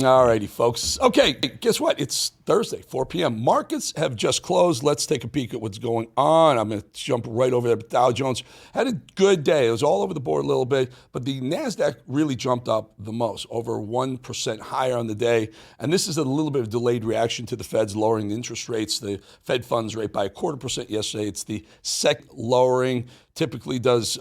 All righty, folks. Okay, guess what? It's Thursday, 4 p.m. Markets have just closed. Let's take a peek at what's going on. I'm going to jump right over there. Dow Jones had a good day. It was all over the board a little bit, but the Nasdaq really jumped up the most, over 1% higher on the day. And this is a little bit of delayed reaction to the Fed's lowering the interest rates. The Fed funds rate by 0.25% yesterday. It's the second lowering. Typically does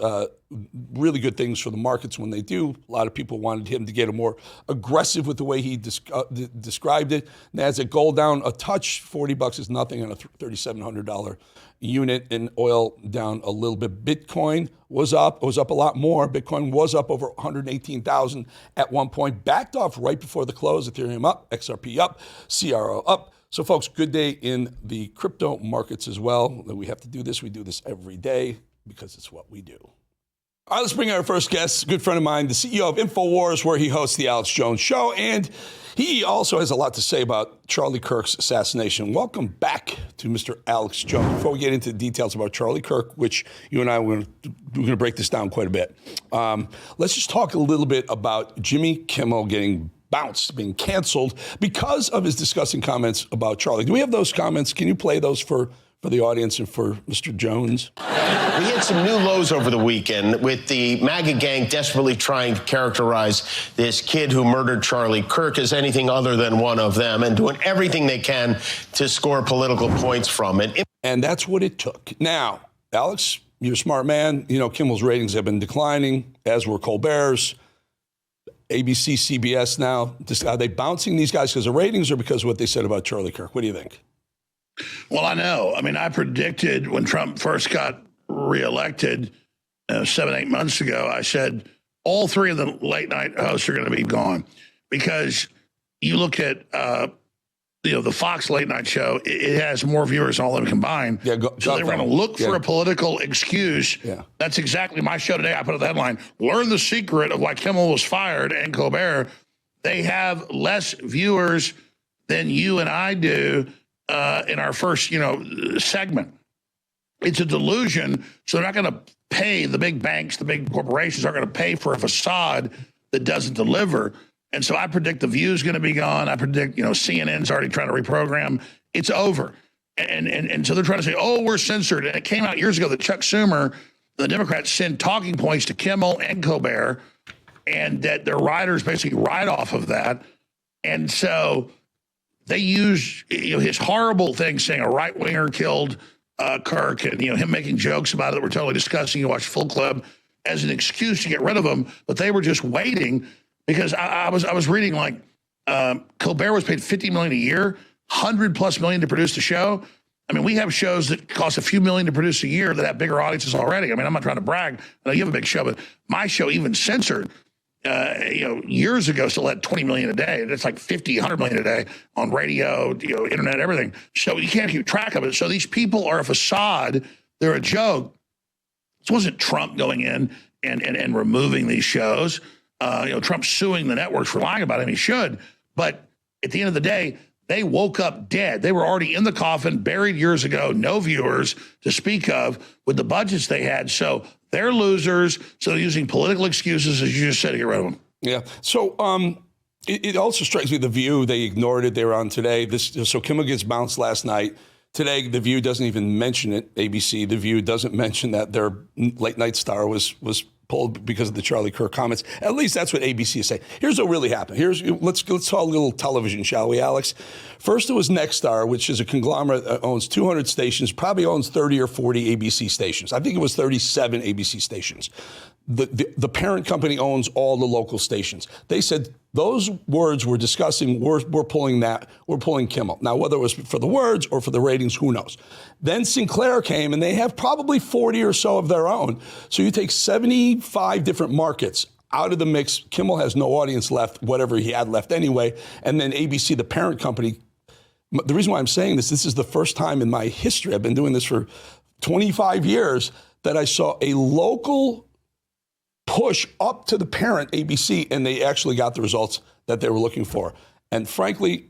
really good things for the markets when they do. A lot of people wanted him to get more aggressive with the way he described it. Nasdaq gold down a touch, $40 is nothing on a $3,700 unit, and oil down a little bit. Bitcoin was up. It was up a lot more. Bitcoin was up over 118,000 at one point, backed off right before the close. Ethereum up, XRP up, CRO up. So, folks, good day in the crypto markets as well. We have to do this. We do this every day because it's what we do. All right, let's bring in our first guest, a good friend of mine, the CEO of InfoWars, where he hosts the Alex Jones Show, and he also has a lot to say about Charlie Kirk's assassination. Welcome back to Mr. Alex Jones. Before we get into the details about Charlie Kirk, which you and I we're going to break this down quite a bit, let's just talk a little bit about Jimmy Kimmel getting bounced, being canceled because of his disgusting comments about Charlie. Do we have those comments? Can you play those for the audience and for Mr. Jones? We had some new lows over the weekend with the MAGA gang desperately trying to characterize this kid who murdered Charlie Kirk as anything other than one of them and doing everything they can to score political points from it. And that's what it took. Now, Alex, you're a smart man. You know, Kimmel's ratings have been declining, as were Colbert's. ABC, CBS now. Are they bouncing these guys because of ratings or because of what they said about Charlie Kirk? What do you think? Well, I know. I mean, I predicted when Trump first got reelected 7-8 months ago, I said all three of the late night hosts are going to be gone because you look at, the Fox late night show, it has more viewers than all of them combined. Yeah, so they were going to look for a political excuse. Yeah. That's exactly my show today. I put up the headline, learn the secret of why Kimmel was fired and Colbert. They have less viewers than you and I do in our first, segment. It's a delusion. So they're not going to pay the big banks, the big corporations aren't going to pay for a facade that doesn't deliver. And so I predict the View's going to be gone. I predict, CNN's already trying to reprogram. It's over. And so they're trying to say, oh, we're censored. And it came out years ago that Chuck Schumer, the Democrats, send talking points to Kimmel and Colbert, and that their writers basically write off of that. And so they use his horrible thing saying a right-winger killed Kirk and him making jokes about it that were totally disgusting. You watch Full Club as an excuse to get rid of him, but they were just waiting because I was reading like Colbert was paid $50 million a year, $100+ million to produce the show. I mean, we have shows that cost a few million to produce a year that have bigger audiences already. I mean, I'm not trying to brag. I know you have a big show, but my show, even censored, years ago, still had 20 million a day. It's like 50, 100 million a day on radio, internet, everything. So you can't keep track of it. So these people are a facade. They're a joke. This wasn't Trump going in and removing these shows. Trump suing the networks for lying about him. He should. But at the end of the day, they woke up dead. They were already in the coffin, buried years ago, no viewers to speak of with the budgets they had. So they're losers. So they're using political excuses, as you just said, to get rid of them. Yeah. So it also strikes me, The View, they ignored it. They were on today. So Kimmel gets bounced last night. Today, The View doesn't even mention it. ABC, The View doesn't mention that their late night star was pulled because of the Charlie Kirk comments. At least that's what ABC is saying. Here's what really happened. Let's talk a little television, shall we, Alex? First, it was Nexstar, which is a conglomerate that owns 200 stations, probably owns 30 or 40 ABC stations. I think it was 37 ABC stations. The parent company owns all the local stations. They said those words we're discussing, we're pulling Kimmel. Now, whether it was for the words or for the ratings, who knows? Then Sinclair came, and they have probably 40 or so of their own. So you take 75 different markets out of the mix. Kimmel has no audience left, whatever he had left anyway. And then ABC, the parent company. The reason why I'm saying this is the first time in my history, I've been doing this for 25 years, that I saw a local push up to the parent ABC, and they actually got the results that they were looking for. And frankly,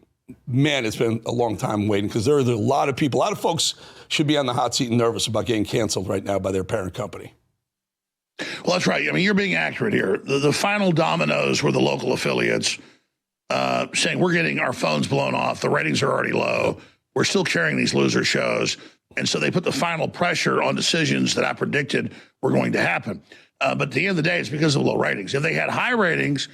man, it's been a long time waiting because there are a lot of folks should be on the hot seat and nervous about getting canceled right now by their parent company. Well, that's right. I mean, you're being accurate here. The final dominoes were the local affiliates. saying we're getting our phones blown off. The ratings are already low. We're still carrying these loser shows. And so they put the final pressure on decisions that I predicted were going to happen. But at the end of the day, it's because of low ratings. If they had high ratings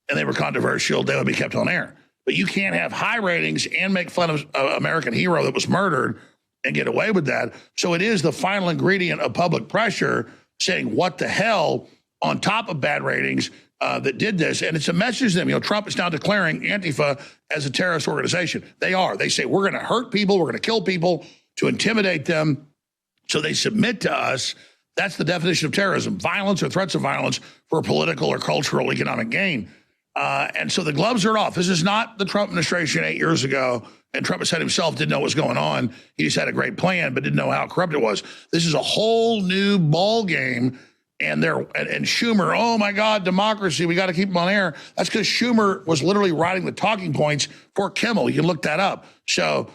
and they were controversial, they would be kept on air. But you can't have high ratings and make fun of an American hero that was murdered and get away with that. So it is the final ingredient of public pressure saying, what the hell, on top of bad ratings that did this. And it's a message to them. Trump is now declaring Antifa as a terrorist organization. They are. They say, we're going to hurt people. We're going to kill people to intimidate them. So they submit to us. That's the definition of terrorism, violence or threats of violence for political or cultural economic gain. And so the gloves are off. This is not the Trump administration 8 years ago. And Trump has said himself didn't know what was going on. He just had a great plan, but didn't know how corrupt it was. This is a whole new ball game. And Schumer, oh my God, democracy, we got to keep him on air. That's because Schumer was literally writing the talking points for Kimmel. You can look that up. So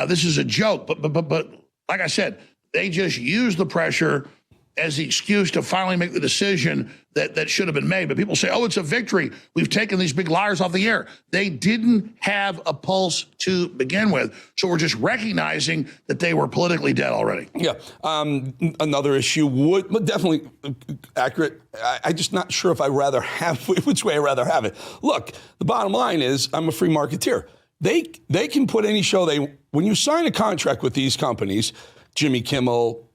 this is a joke. But like I said, they just use the pressure as the excuse to finally make the decision that should have been made. But people say, oh, it's a victory. We've taken these big liars off the air. They didn't have a pulse to begin with. So we're just recognizing that they were politically dead already. Yeah. Another issue but definitely accurate. I'm just not sure if I'd rather have, which way I'd rather have it. Look, the bottom line is I'm a free marketeer. They can put any show when you sign a contract with these companies, Jimmy Kimmel,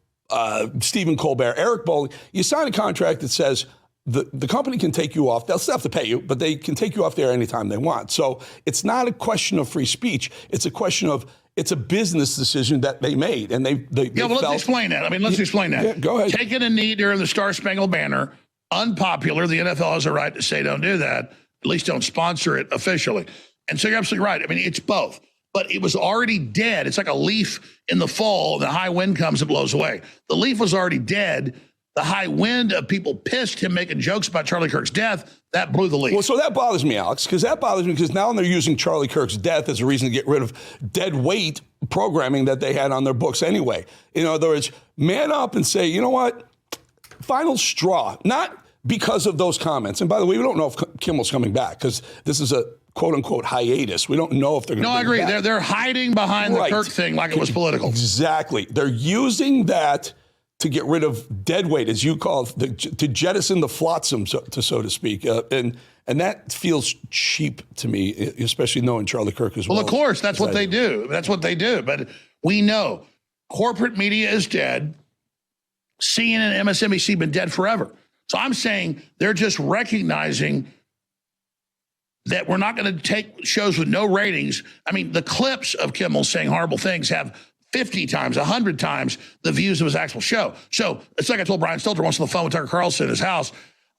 Stephen Colbert, Eric Bolling, you sign a contract that says the company can take you off. They'll still have to pay you, but they can take you off there anytime they want. So it's not a question of free speech. It's a question of it's a business decision that they made. And they let's explain that. Let's explain that. Yeah, go ahead. Taking a knee during the Star Spangled Banner, unpopular. The NFL has a right to say don't do that. At least don't sponsor it officially. And so you're absolutely right. It's both. But it was already dead. It's like a leaf in the fall. The high wind comes, it blows away. The leaf was already dead. The high wind of people pissed him making jokes about Charlie Kirk's death, that blew the leaf. Well, so that bothers me, Alex, because now they're using Charlie Kirk's death as a reason to get rid of dead weight programming that they had on their books anyway. In other words, man up and say, you know what? Final straw. Not because of those comments. And by the way, we don't know if Kimmel's coming back because this is a quote-unquote hiatus. We don't know if they're going to No, I agree. They're hiding behind the Kirk thing like it was political. Exactly. They're using that to get rid of dead weight, as you call it, to jettison the flotsam, so to speak. And that feels cheap to me, especially knowing Charlie Kirk as well. Well, of course, that's what they do. That's what they do. But we know corporate media is dead. CNN and MSNBC have been dead forever. So I'm saying they're just recognizing that we're not going to take shows with no ratings. The clips of Kimmel saying horrible things have 50 times, 100 times the views of his actual show. So it's like I told Brian Stelter once on the phone with Tucker Carlson in his house.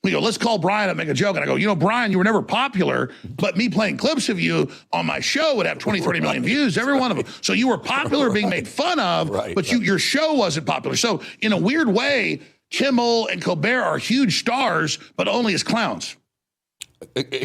We go, let's call Brian and make a joke. And I go, Brian, you were never popular, but me playing clips of you on my show would have 20, 30 million views, every one of them. So you were popular being made fun of, but your show wasn't popular. So in a weird way, Kimmel and Colbert are huge stars, but only as clowns.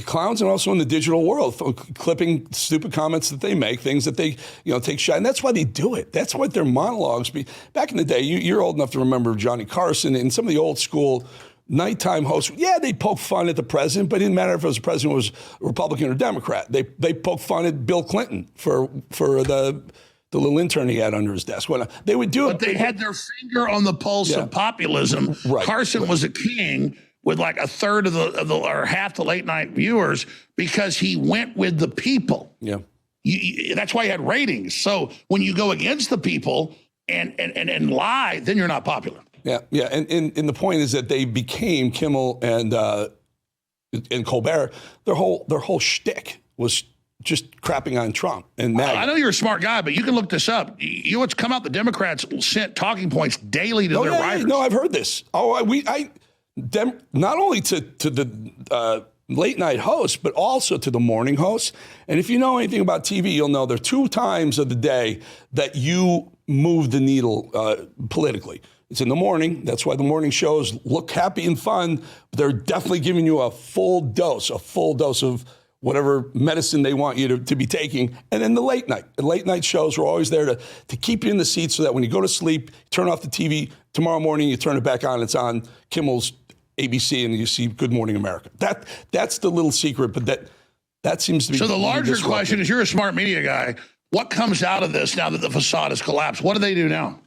Clowns, and also in the digital world, clipping stupid comments that they make, things that they take shot, and that's why they do it. That's what their monologues be. Back in the day, you're old enough to remember Johnny Carson and some of the old school nighttime hosts. Yeah, they poke fun at the president, but it didn't matter if the president was Republican or Democrat. They poke fun at Bill Clinton for the little intern he had under his desk. They would do it, but they had their finger on the pulse of populism. Carson was a king with like a third of the or half the late night viewers because he went with the people. Yeah, that's why he had ratings. So when you go against the people and lie, then you're not popular. Yeah. And the point is that they became Kimmel and Colbert. Their whole shtick was just crapping on Trump and MAGA. I know you're a smart guy, but you can look this up. You know what's come out? The Democrats sent talking points daily to their writers. No, I've heard this. Not only to the late night hosts, but also to the morning hosts. And if you know anything about TV, you'll know there are 2 times of the day that you move the needle politically. It's in the morning. That's why the morning shows look happy and fun. But they're definitely giving you a full dose of whatever medicine they want you to be taking. And then the late night shows are always there to keep you in the seat so that when you go to sleep, turn off the TV. Tomorrow morning, you turn it back on. It's on Kimmel's ABC and you see Good Morning America. That's the little secret, but That seems to be. So the larger disruptive. question is, you're a smart media guy. What comes out of this now that the facade has collapsed? What do they do now?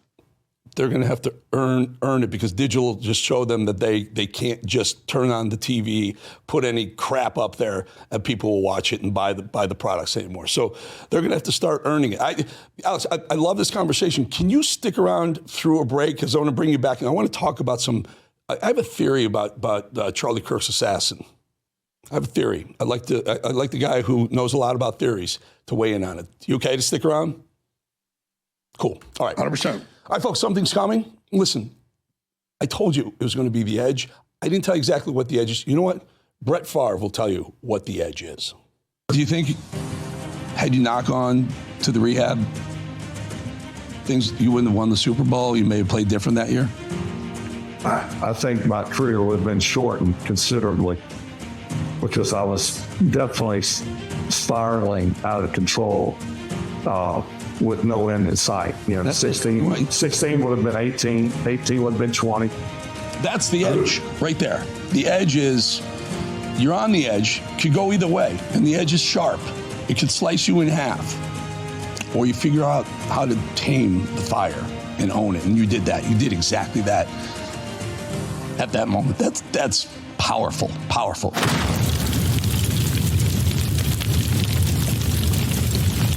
They're going to have to earn it, because digital just showed them that they can't just turn on the TV, put any crap up there, and people will watch it and buy the products anymore. So they're going to have to start earning it. Alex, I love this conversation. Can you stick around through a break? Because I want to bring you back, and I want to talk about some. I have a theory about Charlie Kirk's assassin. I have a theory. I like the guy who knows a lot about theories to weigh in on it. You okay to stick around? Cool. All right. 100%. All right, folks, something's coming. Listen, I told you it was going to be the edge. I didn't tell you exactly what the edge is. You know what? Brett Favre will tell you what the edge is. Do you think, had you knock on to the rehab, you wouldn't have won the Super Bowl? You may have played different that year? I think my career would have been shortened considerably, because I was definitely spiraling out of control with no end in sight. 16 would have been 18 would have been 20. That's the edge right there. The edge is, you're on the edge, could go either way, and the edge is sharp. It could slice you in half, or you figure out how to tame the fire and own it, and you did that. You did exactly that at that moment. That's powerful, powerful.